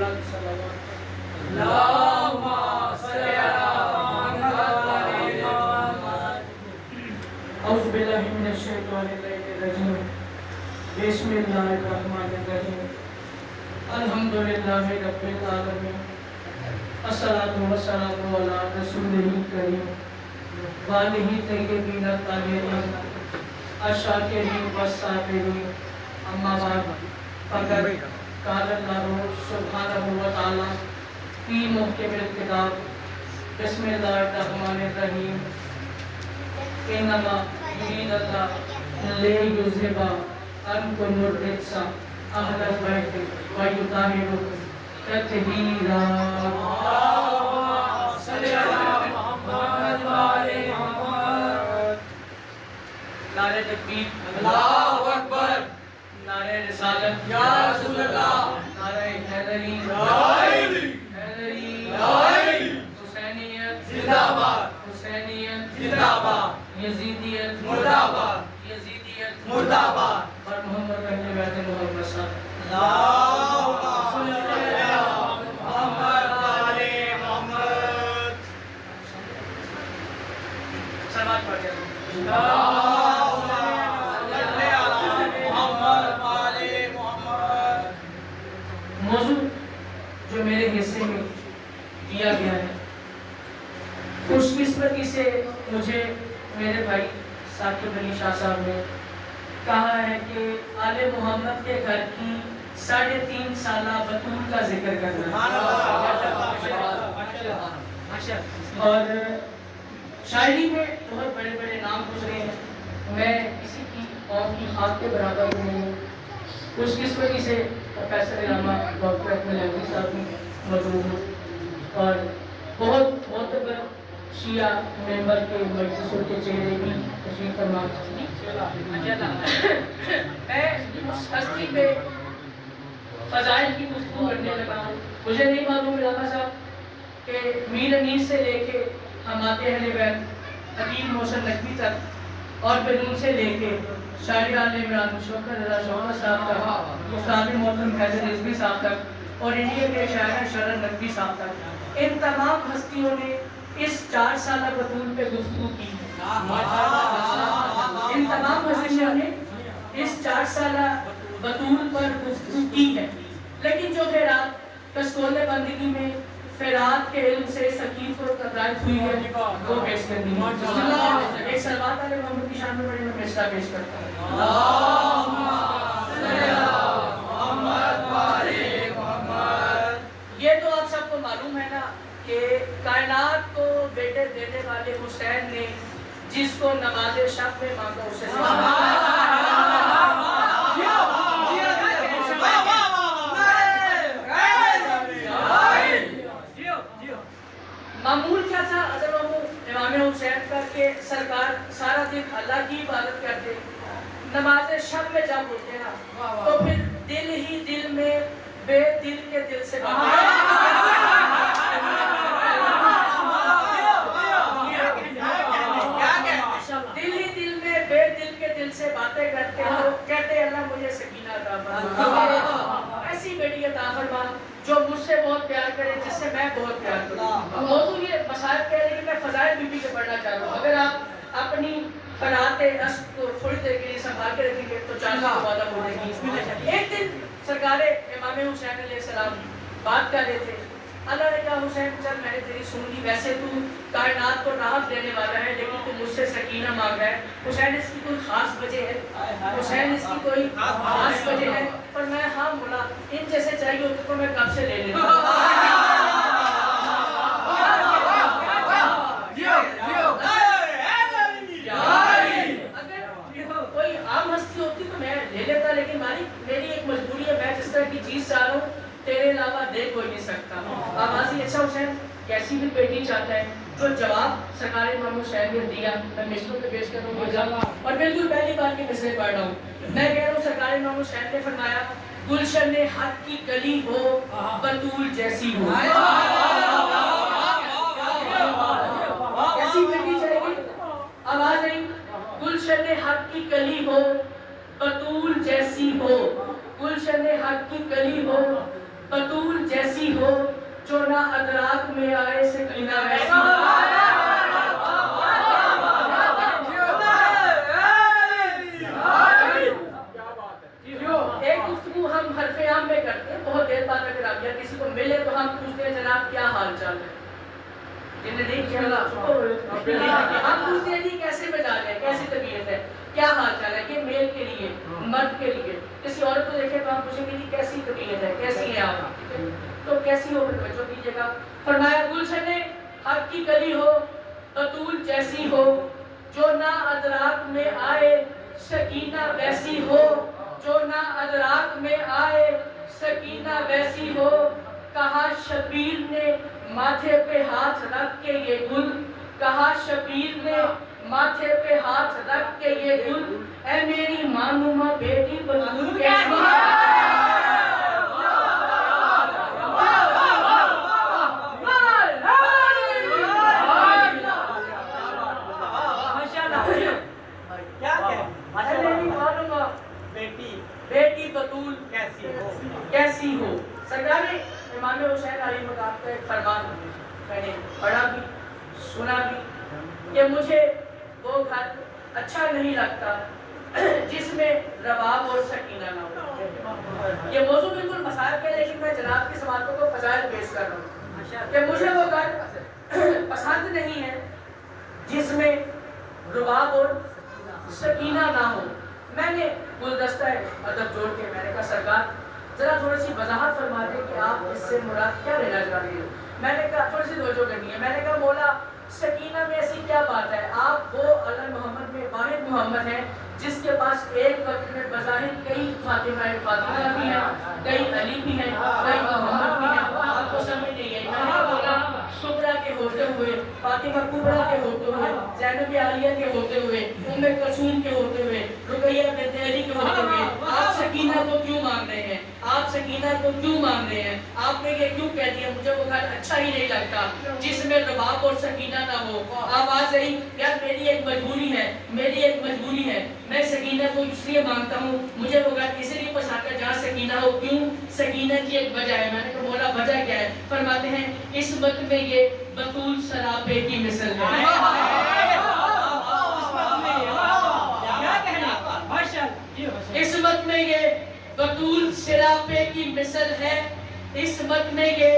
औलाद सल्लल्लाहु अल्लाहुम्मा सल्ली अला मुहम्मद व आले मुहम्मद। औज़ु बिल्लाहि मिनश शैतानिर रजीम। बिस्मिल्लाहिर्रहमानिर्रहीम। अल्हम्दुलिल्लाहि रब्बिल आलमीन। अस्सलातु वस्सलामु अला रसूलिल करीम व आलिहि तय्यबीन ताहिरीन अशाकिरीन वस्साबिरीन। अम्मा बाद फक़द क़ाल अल्लाहु सुब्हानहु व तआला फी मुहकिमिल किताब। बिस्मिल्लाहिर्रहमानिर्रहीम। इन्नमा युरीदुल्लाहु लियुज़हिबा अन्कुमुर रिज्सा अहलल बैति व युताहिरुकुम तत्हीरा। अल्लाहुम्मा सल्ली अला मुहम्मद व आले मुहम्मद। नारे तकबीर, अल्लाहु अकबर। नारे रिसालत, या रसूल अल्लाह। नारे हैदरी, हैदरी, हैदरी, हैदरी। हुसैनियत जिंदाबाद, हुसैनियत जिंदाबाद। यजीदियत मुर्दाबाद, यजीदियत मुर्दाबाद। और मोहम्मद रहने वाले मोहम्मद साहब। अल्लाहुम्मा सल्ली अला मुहम्मद व आले मुहम्मद। सलावत पढ़ जाओ। अल्लाहुम्मा सल्ली अला मुहम्मद व आले मुहम्मद। मौजू जो मेरे हिस्से में दिया गया है, खुशकिस्मती से मुझे मेरे भाई साकिब अली शाह साहब ने कहा है कि आले मोहम्मद के घर की 3.5 साला बतूल का जिक्र करना है। और शायरी में बहुत बड़े बड़े नाम गुजरे हैं, मैं किसी की कौम की खाक के बराबर नहीं हूँ। खुशकिस्मती से प्रोफेसर इलामा डॉक्टर अकमल अहमद साहब भी मौजूद हूँ और बहुत मोतबर शिया मेंबर के मजलिसों के चेहरे भी तशरीफ फरमा। मैं उस हस्ती पे फजाइल की गुफ्तगू करने लगा हूँ। मुझे नहीं मालूम इलामा साहब कि मीर अनीस से लेके हमारे अहले बैत हकीम मोहसिन नकवी तक और बैरून से लेके शायर आले इमरान शौकत रज़ा शौकत साहब तक, उस्ताद मोहतरम हैदर रिजवी साहब तक और इंडिया के शायर शरन नकवी साहब तक, इन तमाम हस्तियों ने इस 4 साला बतूल पे गुफ्तगू की। इन तमाम हस्तियों ने इस 4 साला बतूल पर गुफ्तगू की है। लेकिन जो खैरात कस्कोले बंदगी में फ़िरात के इल्म से सकीफ़ और कदरात हुई है, वो पेश करनी है। एक सलवात वाले मोहम्मद की शान में बड़ी मैं मिसरा पेश करता हूँ। अल्लाहुम्मा सल्ली अला मुहम्मद व आले मुहम्मद। ये तो आप सबको मालूम है ना कि कायनात को बेटे देने वाले हुसैन ने जिसको नमाज़े शब में मांगा उसे मामूल क्या था? अगर वो इमाम हुसैन करके सरकार सारा दिन अल्लाह की इबादत करते, नमाज़े शब में जब होते ना तो फिर दिल ही दिल में बेदिल के दिल से दिल ही दिल में बेदिल के दिल से बातें करते हो, कहते अल्लाह मुझे सकीना अता फरमा, ऐसी बेटी अता फरमा जो मुझसे बहुत प्यार करे, जिससे मैं बहुत प्यार करूं। मौजूद ये मसाइल कह रहे कि मैं फजाइल बीबी के पढ़ना चाह रहा हूँ। अगर आप अपनी फराते अश्क को थोड़ी देर के लिए संभाल के रखेंगे तो 4 साल वादा हो जाएगी। एक दिन सरकार इमाम हुसैन अलैहिस्सलाम बात कर रहे थे। अल्लाह ने कहा हुसैन चल मैंने तेरी सुन ली, वैसे तू कायनात को राहत देने वाला है लेकिन तू मुझसे सकीना मांग रहा है। हुसैन इसकी कोई खास वजह है? हुसैन इसकी कोई खास वजह है? पर मैं हाँ बोला, इन जैसे चाहिए होते तो मैं कब से ले लेता। अगर कोई आम हस्ती होती तो मैं ले लेता, लेकिन मालिक मेरी एक मजबूरी है, मैं जिस तरह की चीज चाह रहा हूँ तेरे अलावा देख कोई नहीं सकता। आवाज़ी अच्छा हुसैन कैसी भी बेटी चाहता है। जो जवाब सरकार इमाम हुसैन ने दिया मैं मिसरों पे पेश करूँगा और बिल्कुल पहली बार की मिसरें पढ़ रहा हूँ। मैं कह रहा हूँ सरकार इमाम हुसैन ने फरमाया गुलशन हक की कली हो बतूल जैसी हो। कैसी बेटी चाहिए? आवाज नहीं। गुलशन हक की कली हो बतूल जैसी हो, गुलशन हक की कली हो बतूल जैसी वैसी हो जो ना अदराक में आए सकीना वैसी हो। एक गुफ्तगू हम हरफे आम में करते हैं, बहुत देर बाद अगर आप या किसी को मिले तो हम पूछते हैं जनाब क्या हाल चाल है, जिन्हें नहीं किया हम पूछते हैं जी कैसे मजा रहे हैं, कैसी तबीयत है, क्या हाल चाल है। ये मेल के लिए, मर्द के लिए। किसी औरत को देखे तो आप पूछेंगे जी कैसी तबीयत है, कैसी है आप, ठीक है? तो कैसी हो तवज्जो कीजिएगा। फरमाया गुलशन हक की कली हो, बतूल जैसी हो, जो ना अदराक में आए सकीना वैसी हो, जो ना अदराक में आए सकीना वैसी हो। कहा शबीर ने माथे पे हाथ रख के ये गुल, कहा शबीर ने माथे पे हाथ रख के ये गुल, ऐ मेरी मानूमा बेटी बतूल कैसी बेटी बतूल कैसी हो। सरकार ने इमाम हुसैन अली मकाम का एक फरमान मैंने पढ़ा भी सुना भी कि मुझे वो घर अच्छा नहीं लगता जिसमें रबाब और सकीना ना हो। ये मौजूद बिल्कुल मसाइल का है, लेकिन मैं जनाब की समातों को फजाइल पेश कर रहा हूँ कि मुझे वो घर पसंद नहीं है जिसमें रबाब और सकीना ना हो। मैंने गुलदस्ता अदब जोड़ के मैंने कहा सरकार जरा थोड़ी सी वजाहत फरमा दें कि आप इससे मुराद क्या लेना चाह रही हो। मैंने कहा थोड़ी सी तवज्जो करनी है। मैंने कहा मौला सकीना में ऐसी क्या बात है, आप वो अला मोहम्मद में वाहिद मोहम्मद हैं जिसके पास एक वक्त में बज़ाहिर कई फातिमा भी हैं, कई अली भी हैं, कई मोहम्मद भी हैं। आपको समझ नहीं है। मैंने बोला सुबरा के होते हुए, फातिमा कुबरा के होते हुए, ज़ैनब आलिया के होते हुए, उम्मे कलसूम के होते हुए, रुकैया बिन्त अली के होते हुए आप सकीना को क्यों मांग रहे हैं, आप सकीना को क्यों मांग रहे हैं? आपने ये क्यों कह दिया मुझे वो घर अच्छा ही नहीं लगता जिसमें रबाब और सकीना ना हो। आवाज आई यार मेरी एक मजबूरी है, मेरी एक मजबूरी है, मैं सकीना को इसलिए मांगता हूँ, मुझे वो घर इसलिए पसंद है जहाँ सकीना हो। क्यों? सकीना की एक वजह है। मैंने कहा मौला वजह क्या है? फरमाते हैं इस वक्त में ये बतूल सरापे की मिसल है। इस वक्त में ये बतूल सिरापे की मिसल है, इस वक्त में ये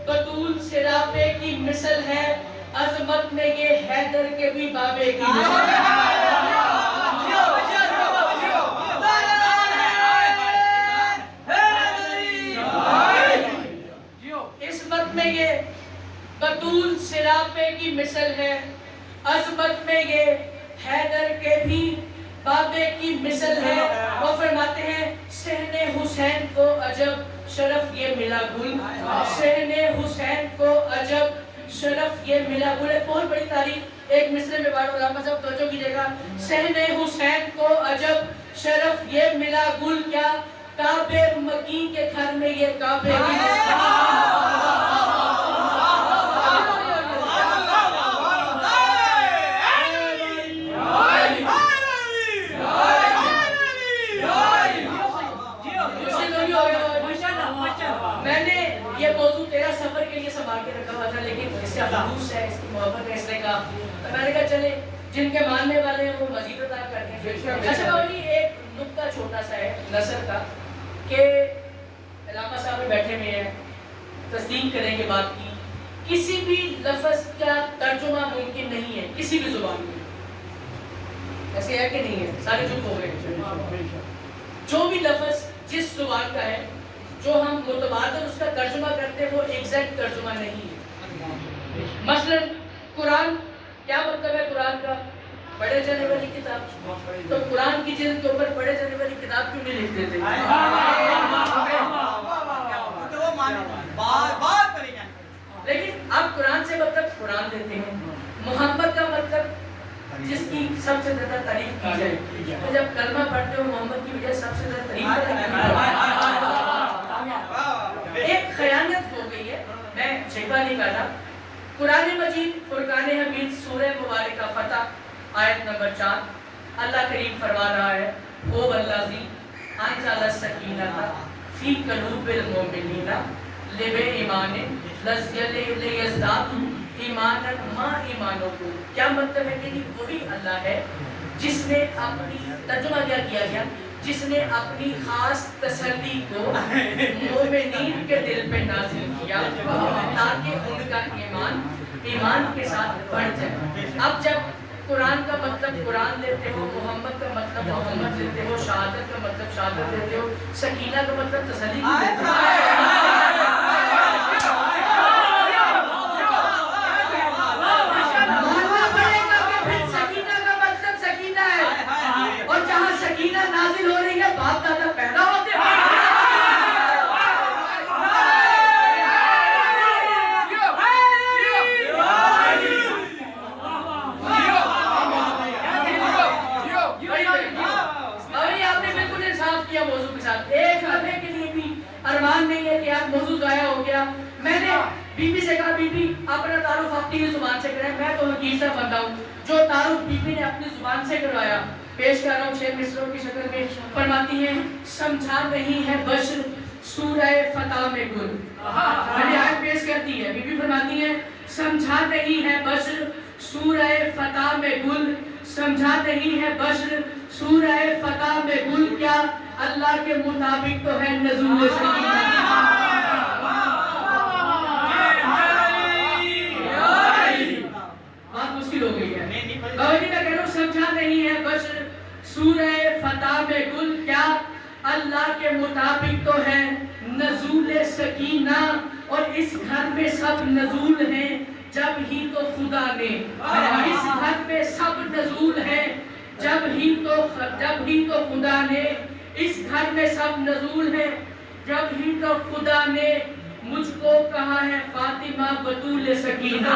बतूल सिरापे की मिसल है, अजमत में ये हैदर के भी बाबे की मिसल है। इस वक्त में ये बतूल सिरापे की मिसल है, अजमत में ये हैदर के भी बाबे की मिसल है। वो फरमाते हैं सहने हुसैन को अजब शरफ ये मिला गुल, सहने हुसैन को अजब शरफ ये मिला गुल। बहुत बड़ी तारीफ एक मिसरे में बार उलामा साहब तवज्जो कीजिएगा। सहने हुसैन को अजब शरफ ये मिला गुल, क्या काबे मकी के घर में ये काबे ये मौजू तेरा सफर के लिए संभाल के रखा हुआ था, लेकिन इससे अफसोस है, इसकी मोहब्बत है इसने कहा। तो मैंने कहा चले जिनके मानने वाले हैं वो मजीद अता करते हैं। अच्छा बाबू जी एक नुक्ता छोटा सा है नसर का कि इलामा साहब बैठे हुए हैं, तस्दीक करेंगे बात की, किसी भी लफ्ज का तर्जुमा मुमकिन नहीं है किसी भी जुबान में। ऐसे है कि नहीं है? सारे चुप हो गए। जो भी लफ्ज जिस जुबान का है जो हम मुतबादल उसका तर्जुमा करते हैं वो एग्जैक्ट तर्जुमा नहीं है। मसलन कुरान क्या मतलब है? कुरान का पढ़े जाने वाली किताब। तो कुरान की जिल्द के ऊपर पढ़े जाने वाली किताब क्यों नहीं लिख देते? लेकिन आप कुरान से मतलब कुरान देते हैं। मोहम्मद का मतलब जिसकी सबसे ज्यादा तारीफ की जाए। तो जब कलमा पढ़ते हो मोहम्मद की वजह सबसे ज्यादा तारीफ एक खयानत हो गई है। मैं शिकवा नहीं कर रहा। कुरान मजीद फुरकान हमीद सूरह मुबारक फतह आयत नंबर 4 अल्लाह करीम फरमा रहा है ओ वल्लाजी अंज़ला सकीनता फी क़ुलूबिल मुमिनीना لبے ایمان لیزداد ایمانا ما ایمانکم. کیا مطلب ہے کہ وہی اللہ ہے جس نے اپنی ترجمہ کیا گیا جس نے اپنی خاص تسلی کو مومنین کے دل پہ نازل کیا تاکہ ان کا ایمان کے ساتھ بڑھ جائے. اب جب قرآن کا مطلب قرآن لیتے ہو, محمد کا مطلب محمد لیتے ہو, شہادت کا مطلب شہادت لیتے ہو, سکینہ کا مطلب تسلی لیتے ہو. سکینہ نازل ہو رہی ہے, باپ دادا پیدا ہوتے ہیں. آپ نے بالکل انصاف کیا موضوع کے ساتھ. ایک لمحے کے لیے بھی ارمان نہیں ہے کہ آپ موضوع ضائع ہو گیا. میں نے بی بی سے کہا, بی بی اپنا تعارف اپنی زبان سے کریں. میں تو حقیقت سے بندہ ہوں. جو تعارف بی بی نے اپنی زبان سے کروایا پیش کر رہا ہوں 6 مصروں کی شکل میں. فرماتی ہیں سمجھا نہیں ہے بشر سورہ فتح میں گل. میں نے آیت پیش کر دی ہے. بی بی فرماتی ہیں سمجھا نہیں ہے بشر سورہ فتح میں گل, سمجھا نہیں ہے بشر سورہ فتح میں گل, کیا اللہ کے مطابق تو ہے نزول سکینہ. بات مشکل ہو گئی ہے. بابا جی میں کہہ رہا ہوں سمجھا نہیں ہے بشر سورہ فتح میں گل, کیا اللہ کے مطابق تو ہے نزول سکینہ. اور اس گھر میں سب نزول ہیں جب ہی تو خدا نے, اس گھر میں سب نزول ہیں جب ہی تو خدا نے, اس گھر میں سب نزول ہیں جب ہی تو خدا نے مجھ کو کہا ہے فاطمہ بطول سکینہ.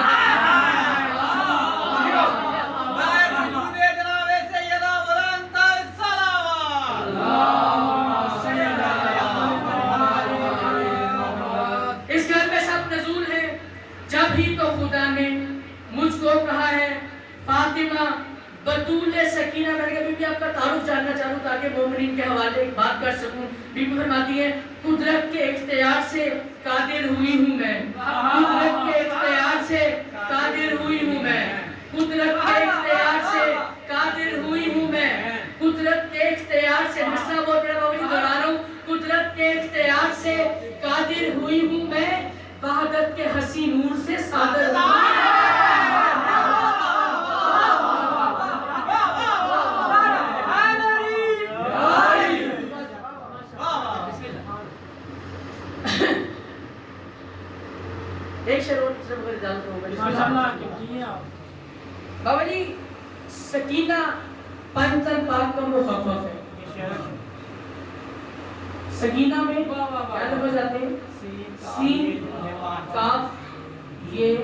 اس گھر میں سب نزول ہے جب ہی تو خدا نے مجھ کو کہا ہے فاطمہ بطول سکینہ. میں نے کہا بی بی آپ کا تعارف جاننا چاہوں تاکہ مومنین کے حوالے بات کر سکوں. بی بی فرماتی ہے قدرت کے اختیار سے قادر ہوئی ہوں میں, قدرت کے اختیار سے قادر ہوئی ہوں میں, قدرت کے اختیار سے قادر ہوئی ہوں میں, قدرت کے اختیار سے. مسئلہ بہت بڑا بابا جی دہرا رہا ہوں. قدرت کے اختیار سے قادر ہوئی ہوں میں, وحدت کے حسین نور سے صادر ہوں. ایک شروع سے بغیر اجازت ہوگا. بابا جی سکینہ پنجتن پاک کا مخفف ہے. سکینہ میں کیا لفظ آتے ہیں؟ سین, کاف, یہ,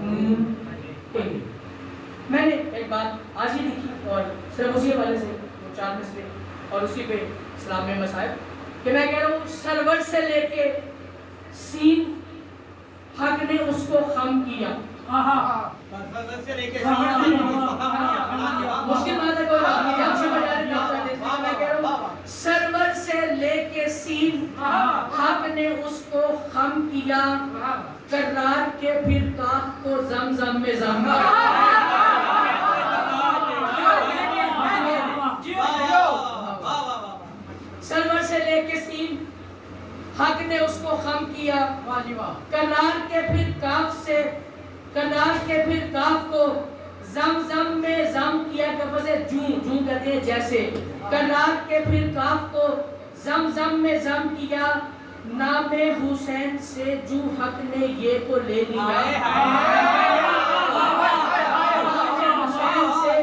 نون, اے. میں نے ایک بات آج ہی لکھی اور صرف اسی حوالے سے 4 مسئلے اور اسی پہ اسلام میں مسائل کہ میں کہہ رہا ہوں سرور سے لے کے سین حق نے اس کو خم کیا. مشکل بات ہے, کوئی جب سے میں کہہ رہا ہوں سرور سے لے کے سین حق نے اس کو خم کیا, کرار کے پھر کاف کو زمزم میں زم سرور سے لے کے سین حق نے اس کو خم کیا, کرار کے پھر کاف سے کرار کے پھر کاف کو زمزم میں زم کیا. لفظ جوں کہتے ہیں جیسے. کرار کے پھر کاف کو زمزم میں زم کیا, نام حسین سے جو حق نے یہ کو لے لیا. حسین سے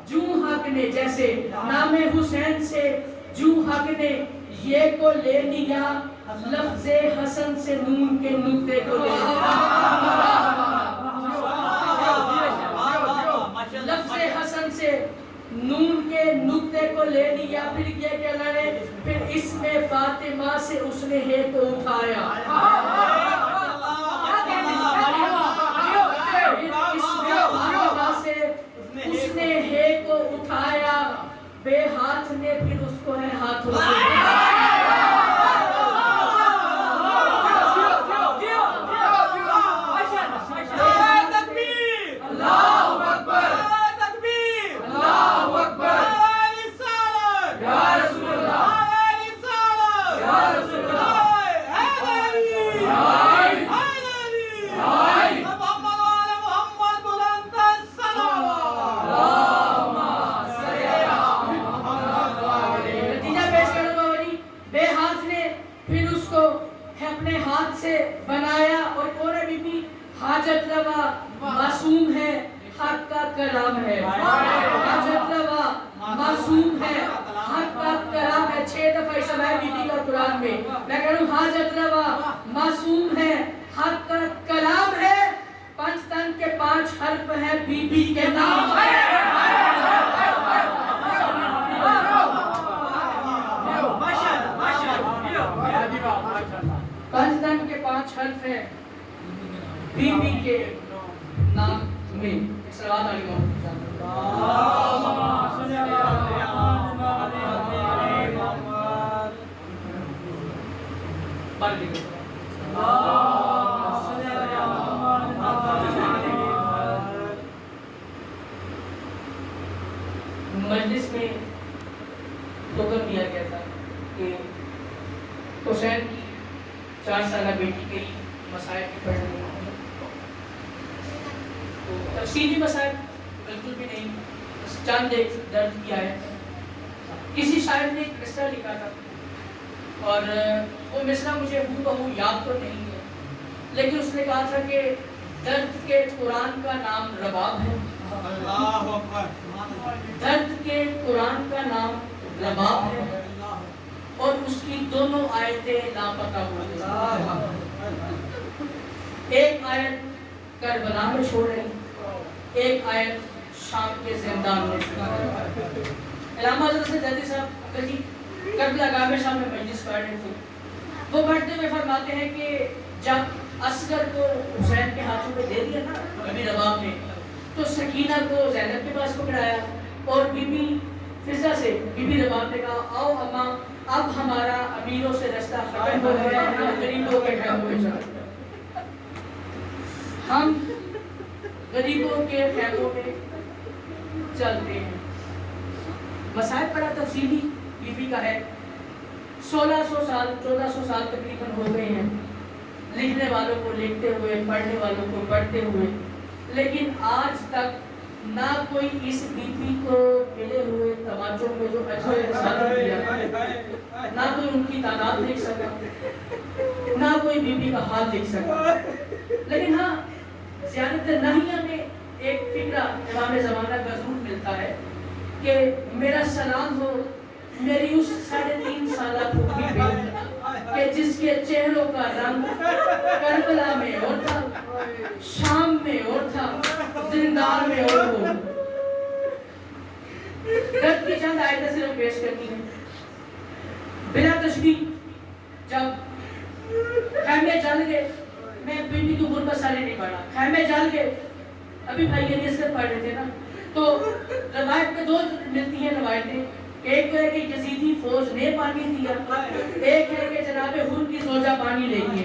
جو حق نے, جیسے نام حسین سے جو حق نے یہ کو لے لیا, لفظ حسن سے نون کے نقطے کو لے لیا. لفظ حسن سے نون کے نقطے کو لے لیا. پھر کیا کہ اللہ نے پھر اس میں فاطمہ سے اس نے ہے کو اٹھایا. اس میں فاطمہ سے اس نے ہے کو اٹھایا, بے ہاتھ نے پھر اس کو ہے ہاتھوں سے. हाजत रवा मासूम है, हक का कलाम है। हाजत रवा मासूम है, हक का कलाम है। 6 दफा इस समय बीती का कुरान में मैं कह रहा हूँ, हाजत रवा मासूम है, हक का कलाम है। पंचतन के 5 हर्फ है, बीबी के नाम है। पंचतन के 5 हर्फ है, बीबी के नाम में। सलावत अलैहि मजलिस में हुक्म दिया गया था कि हुसैन की 4 साल बेटी के मसाइल की पढ़नी, तो तफसीली मसाइल बिल्कुल भी नहीं, बस चंद एक दर्द किया है। किसी शायर ने एक मिसरा लिखा था और वो मिसरा मुझे हूबहू याद तो नहीं है, लेकिन उसने कहा था कि दर्द के कुरान का नाम रबाब है। दर्द के कुरान का नाम रबाब है और उसकी दोनों आयतें लापता हो गई। एक आयत करबला में छोड़ रही, एक आयत शाम के जिंदान में। इलामा हज़रत जदी साहब कभी करबला गाह में शाम में मजलिस पढ़ रहे थे। वो पढ़ते हुए फरमाते हैं कि जब असगर को हुसैन के हाथों में दे दिया ना अभी रबाब ने, तो सकीना को ज़ैनब के पास पकड़ाया और बीबी फिजा से बीबी रबाब ने कहा, आओ अम्मा, अब हमारा अमीरों से रास्ता खत्म हो गया है, हम गरीबों के खैमों में चलते हैं। हम गरीबों के खैमों में चलते हैं। मसाइल बड़ा तफसीली बीबी का है। 1600 साल 1400 साल तकरीबन हो गए हैं लिखने वालों को लिखते हुए, पढ़ने वालों को पढ़ते हुए, लेकिन आज तक ना कोई इस बीबी को मिले हुए तमाचों में जो अच्छे किया, ना कोई उनकी तादाद लिख सका, ना कोई बीबी का हाल लिख सका। लेकिन हाँ, ज़ियारत नहिया में एक फिक्रा इमाम ज़माना का ज़रूर मिलता है कि मेरा सलाम हो मेरी उस 3.5 साल फूफी पे कि जिसके चेहरों का रंग करबला में और था, शाम में और था, जिंदान में और हो। दर्द की चंद आयतें सिर्फ पेश करनी है बिना तशबीह। जब खैमे जल गए, मैं बीबी की गुरबत सारे नहीं पढ़ा, खैमे जल गए, अभी भाई ये रियासत पढ़ रहे थे ना, तो रवायत में 2 मिलती हैं रवायतें। एक तो है कि यजीदी फौज ने पानी दिया, एक है कि जनाबे हुर की सोजा पानी ले गई।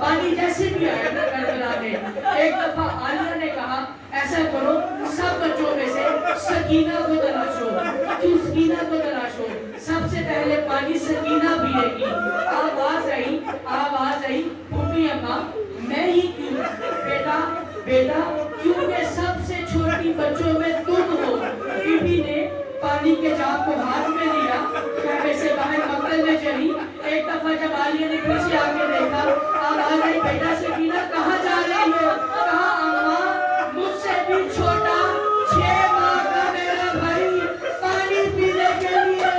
पानी जैसे भी आया ना करबला में, एक दफा आलिया ने कहा, ऐसा करो सब बच्चों में से सकीना को तलाशो, क्यों सकीना को तलाशो, सबसे पहले पानी सकीना पिएगी। आवाज आई फूफी अम्मा, मैं ही क्यों? बेटा क्योंकि सबसे छोटी बच्चों में तुम हो। बीबी ने पानी के जाग को हाथ में लिया, खैमे से बाहर मक्तल में चली। एक दफा जब आलिया ने पीछे आके देखा, आवाज आई, बेटा सकीना कहाँ जा रही हो? कहा, अम्मा मुझसे भी छोटा 6 माह का मेरा भाई पानी पीने के लिए।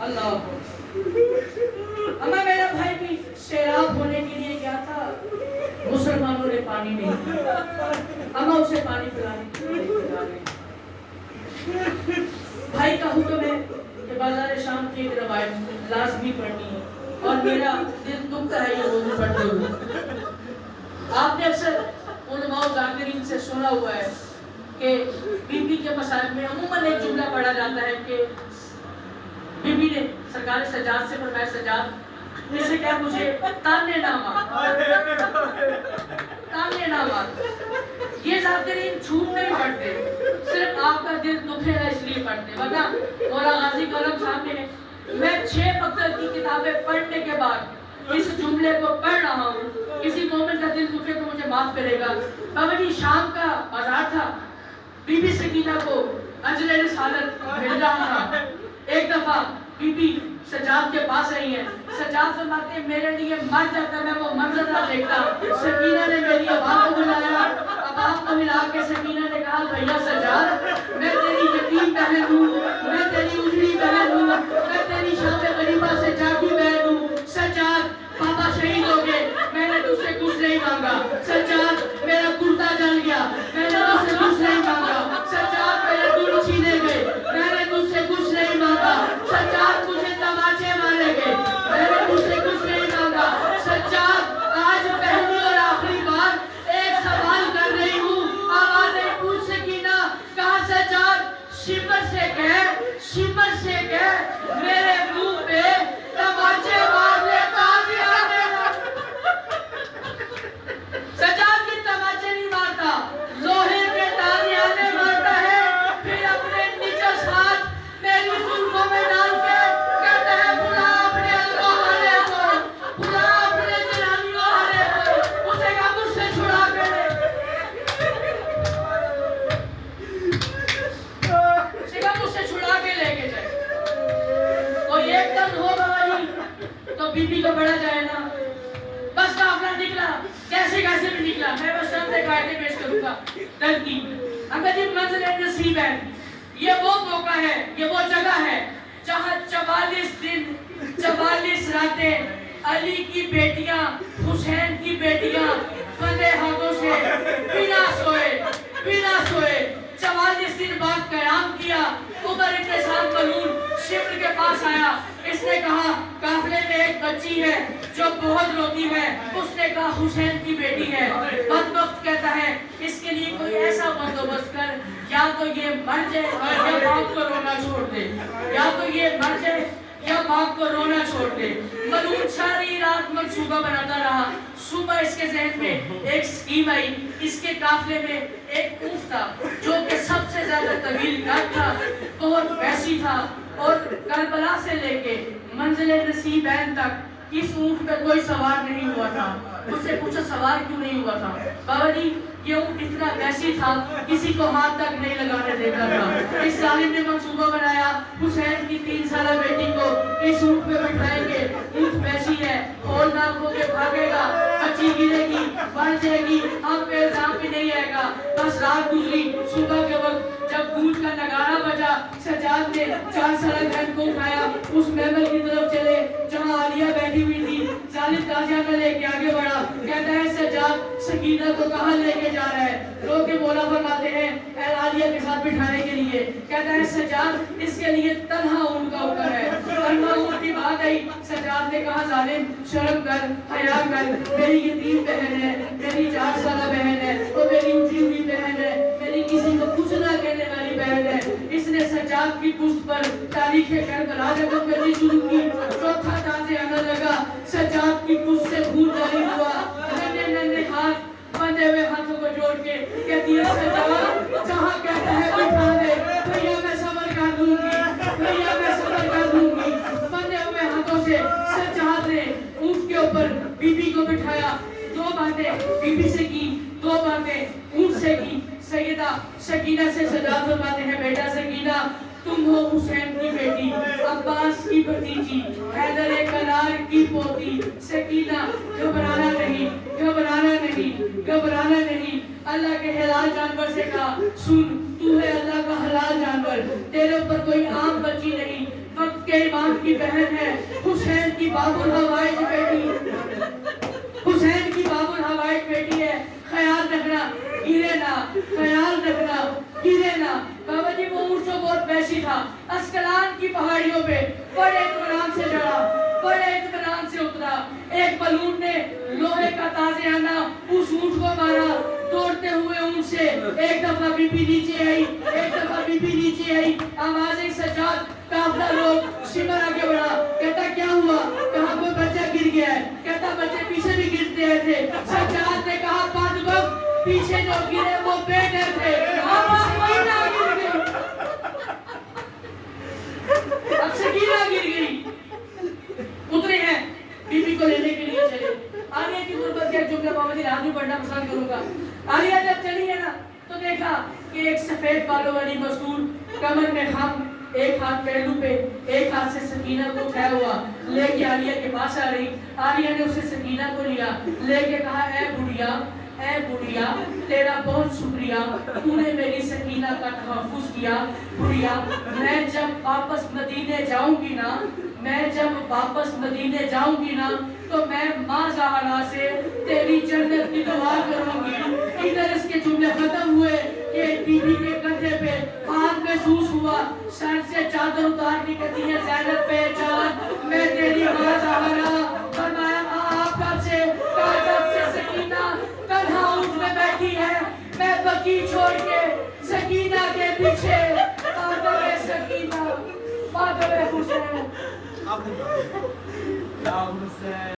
अल्लाह, अम्मा मेरा भाई भी सैराब होने के लिए गया था, मुसलमानों ने पानी नहीं दिया, अम्मा उसे पानी पिलाने। भाई का हुक्म है कि बाजार शाम की एक रवायत लाजमी पढ़नी है और मेरा दिल दुखता है ये वज़ू पढ़ते हुए। आपने अक्सर उलमाओ ज़ाकिरीन से सुना हुआ है कि बीबी के मसाइल में अमूमन एक जुमला पढ़ा जाता है कि बीबी ने सरकार सजाद से फरमाया, सजाद इससे क्या मुझे ताने ना मार। ये ज़ाकिरीन झूठ नहीं पढ़ते, सिर्फ आपका दिल दुखेगा इसलिए पढ़ते, वरना मौला गाजी कलम साहब ने, मैं 6 मकतब की किताबें पढ़ने के बाद इस जुमले को पढ़ रहा हूँ, किसी मोमिन का दिल दुखे तो मुझे माफ करेगा। बाबा जी शाम का बाजार था, बीबी सकीना को अजर रिसालत मिल रहा था। एक दफा बीबी सजाद के पास आई है। सजाद फरमाते हैं मेरे लिए मर जाता मैं वो मंजर ना देखता। सकीना ने मेरी अब्बा को बुलाया, अब्बा को मिला के सकीना ने कहा भैया सजाद मैं तेरी यतीम बहन हूँ, मैं तेरी उजड़ी बहन हूँ, मैं तेरी शाम गरीबा से जागी बहन हूँ। सजाद पापा शहीद हो गए, मैंने तुझसे कुछ नहीं मांगा। सजाद मेरा कुर्ता जल गया, मैंने तुझसे कुछ नहीं मांगा। सजाद मेरे दूध छीने गए, मैंने तुझसे कुछ नहीं मांगा। सजाद तुझे तमाचे मारे गए, मैंने तुझसे कुछ नहीं मांगा। सजाद आज पहली और आखिरी बार एक सवाल कर रही हूँ, आवाज़ें पूछ सकीना कहा सजाद शिमर से कह मेरे मुंह पे तमाचे मार ले ताज़ियाने। सजाद के तमाचे नहीं मारता, लोहे के ताज़ियाने मारता है। फिर अपने निचस हाथ मेरी जुल्फों में डाल के कहता है बुला अपने अल्लाह वाले को, बुला अपने जनानियों वाले को, उसे कहा मुझसे छुड़ा के ले, उसे कहा मुझसे छुड़ा के लेके जाए। कोई एक दर्द हो बाबा जी तो बीबी को बड़ा जाए ना। बस काफिला निकला, कैसे भी निकला। मैं बस चंद एक आयतें पेश करूंगा दर्द की। अगर ये मंजिल नसीब है, ये वो मौका है, ये वो जगह है जहाँ 44 दिन 44 रातें अली की बेटियां हुसैन की बेटियां बंधे हाथों से बिना सोए 44 दिन बाद कयाम किया। उमर इब्न साद मलून शिमर के पास आया, इसने कहा काफिले में एक बच्ची है जो बहुत रोती है। उसने कहा हुसैन की बेटी है। बदबख्त कहता है इसके लिए कोई ऐसा बंदोबस्त कर, या तो ये मर जाए या बाप को रोना छोड़ दे, या तो ये मर जाए या बाप को रोना छोड़ दे। मलून सारी रात मंसूबा बनाता रहा। सुबह इसके जहन में एक स्कीम आई। इसके काफिले में एक ऊँट था जो कि सबसे ज्यादा तवील कद था, बहुत वैसी था, और करबला से लेके मंजिल नसीबैन तक इस ऊँट पे कोई सवार नहीं हुआ था। उससे पूछा सवार क्यों नहीं हुआ था? बाबा जी ये ऊँट इतना वैसी था किसी को हाथ तक नहीं लगाने देता था। इस जालिम ने मंसूबा बनाया हुसैन की 3 साल बेटी को इस ऊँट पे बिठाएंगे। ऊँट वैसी है, और नाक होके भागेगा, बच्ची गिरेगी, मर जाएगी, अब पे इल्जाम भी नहीं आएगा। बस रात गुजरी, सुबह के वक्त जब गूंज का नगारा बजा, सजाद ने 4 साल बहन को उठाया, उस महमल की तरफ चले जहाँ आलिया बैठी हुई थी। जालिम ताजिया में लेके आगे बढ़ा, कहता है सजाद सकीना को कहाँ लेके जा रहा है? लोग के मौला फरमाते हैं आलिया के साथ बिठाने के लिए। कहता है सजाद इसके लिए तन्हा ऊँट का हुक्म है। तन्हा ऊँट की बात आई। सजाद ने कहा जालिम शर्म कर, हया कर, मेरी यतीम बहन है, मेरी 4 साल बहन है, वो मेरी उठी हुई बहन है, मेरी किसी को कुछ ना कहने वाली बहन है। इसने सजाद की पुश्त पर तारीख करबला जब करनी शुरू की। चौथा ताज़ियाना लगा, सजाद की पुश्त से खून जारी हुआ। नन्हे हाथ बंधे हुए हाथों को जोड़ के कहती है सजाद जहाँ कहता है बिठा दे भैया, मैं सब्र कर लूंगी, भैया मैं सब्र कर लूंगी। बंधे हुए हाथों से सजाद ने ऊँट के ऊपर बीबी को बिठाया। 2 बातें बीबी से की, 2 बातें ऊँट से की। सैयदा सकीना से सजाद फरमाते हैं बेटा सकीना तुम हो हुसैन की बेटी, अब्बास की भतीजी, हैदर करार की पोती। सकीना घबराना नहीं, घबराना नहीं, घबराना नहीं। अल्लाह के हलाल जानवर से कहा सुन तू है अल्लाह का हलाल जानवर, तेरे ऊपर कोई आम बच्ची नहीं, वक्त के इमाम की बहन है, हुसैन की बाबुल हवाइज बेटी, हुसैन की बाबुल हवाइज बेटी है। ख्याल रखना गिरे ना, ख्याल रखना गिरे ना। बाबा जी वो ऊँट जो बहुत वैसी था, अस्कलान की पहाड़ियों पे बड़े इत्मीनान से चढ़ा, बड़े इत्मीनान से उतरा। एक बलून ने लोहे का ताज़ियाना उस ऊँट को मारा, दौड़ते हुए ऊँट से एक दफा बीबी नीचे आई, एक दफा बीबी नीचे आई। आवाज़ आई सजाद, काफिला लोग शिमर आगे बढ़ा। कहता क्या हुआ? कहा कोई बच्चा गिर गया है। कहता बच्चे पीछे भी गिरते थे। सजाद ने कहा बदबख्त पीछे जो गिरे वो बेटे थे, अब सकीना गिर गई, अब सकीना गिर गई। उतरे हैं बीबी को लेने के लिए चले। आलिया की गुर्बत का जुमला बाबा जी आज भी पढ़ना पसंद करूंगा। आलिया जब चली है ना तो देखा कि एक सफेद बालों वाली मस्तूर, कमर में खम, ایک ہاتھ پہلو پہ، ایک ہاتھ سے سکینہ کو اٹھایا ہوا لے کے عالیہ کے پاس آ رہی. عالیہ نے اسے سکینہ کو لیا، لے کے کہا اے بڑھیا تیرا بہت شکریہ، تو نے میری سکینہ کا تحفظ کیا. بڑھیا میں جب واپس مدینے جاؤں گی نا تو میں ماں زہرا سے تیری جنت کی دعا کروں گی. ادھر اس کے جملے ختم ہوئے کہ بی بی کے کندھے پہ ہاتھ محسوس ہوا، سر سے چادر اتار کے کہتی ہے زینب پہچان میں تیری ماں زہرا. فرمایا آپ کب سے؟ کہا جب سے سکینہ تنہا اونٹ میں بیٹھی ہے میں بقی چھوڑ کے سکینہ کے پیچھے. مادر سکینہ، مادر حسین.